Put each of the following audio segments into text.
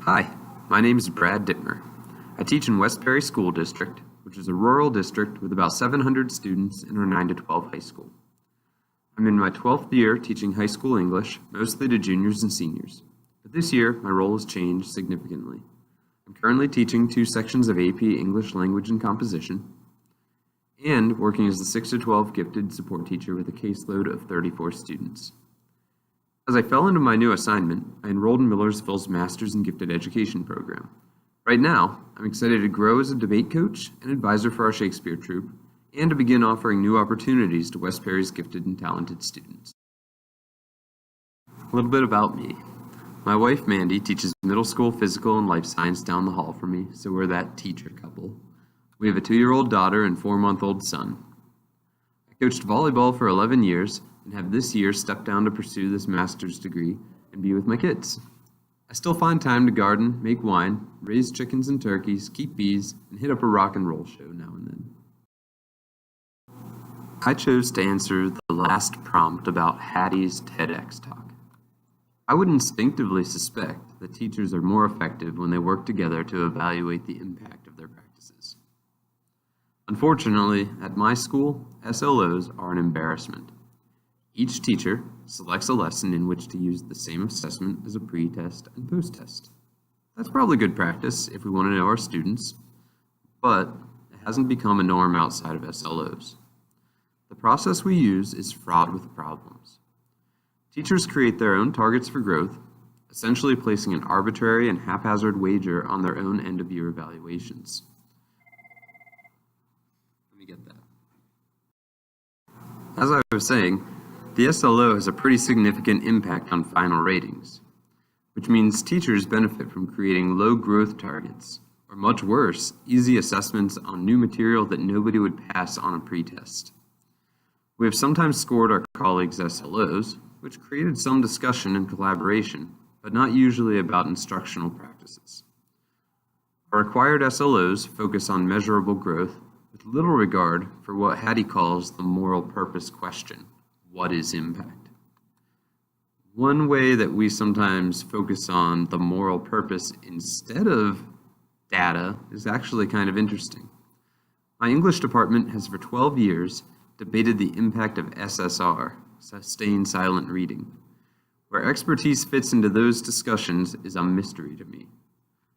Hi, my name is Brad Dittmer. I teach in West Perry School District, which is a rural district with about 700 students in our 9 to 12 high school. I'm in my 12th year teaching high school English, mostly to juniors and seniors. But this year, my role has changed significantly. I'm currently teaching 2 sections of AP English Language and Composition, and working as the 6 to 12 gifted support teacher with a caseload of 34 students. As I fell into my new assignment, I enrolled in Millersville's Masters in Gifted Education program. Right now, I'm excited to grow as a debate coach and advisor for our Shakespeare troupe, and to begin offering new opportunities to West Perry's gifted and talented students. A little bit about me. My wife, Mandy, teaches middle school physical and life science down the hall from me, so we're that teacher couple. We have a 2-year-old daughter and 4-month-old son. I coached volleyball for 11 years and have this year stepped down to pursue this master's degree and be with my kids. I still find time to garden, make wine, raise chickens and turkeys, keep bees, and hit up a rock and roll show now and then. I chose to answer the last prompt about Hattie's Tedx talk. I would instinctively suspect that teachers are more effective when they work together to evaluate the impact of their practices. Unfortunately, at my school, SLOs are an embarrassment. Each teacher selects a lesson in which to use the same assessment as a pre-test and post-test. That's probably good practice if we want to know our students, but it hasn't become a norm outside of SLOs. The process we use is fraught with problems. Teachers create their own targets for growth, essentially placing an arbitrary and haphazard wager on their own end-of-year evaluations. Let me get that. As I was saying, the SLO has a pretty significant impact on final ratings, which means teachers benefit from creating low growth targets, or much worse, easy assessments on new material that nobody would pass on a pretest. We have sometimes scored our colleagues' SLOs, which created some discussion and collaboration, but not usually about instructional practices. Our required SLOs focus on measurable growth with little regard for what Hattie calls the moral purpose question. What is impact? One way that we sometimes focus on the moral purpose instead of data is actually kind of interesting. My English department has for 12 years debated the impact of SSR, sustained silent reading. Where expertise fits into those discussions is a mystery to me.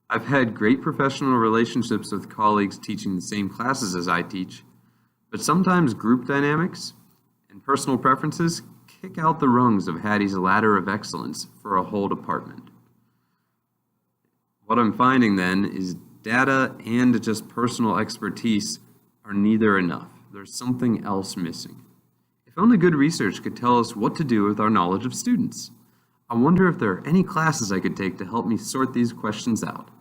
I've had great professional relationships with colleagues teaching the same classes as I teach, but sometimes group dynamics and personal preferences kick out the rungs of Hattie's ladder of excellence for a whole department. What I'm finding then is data and just personal expertise are neither enough. There's something else missing. If only good research could tell us what to do with our knowledge of students. I wonder if there are any classes I could take to help me sort these questions out.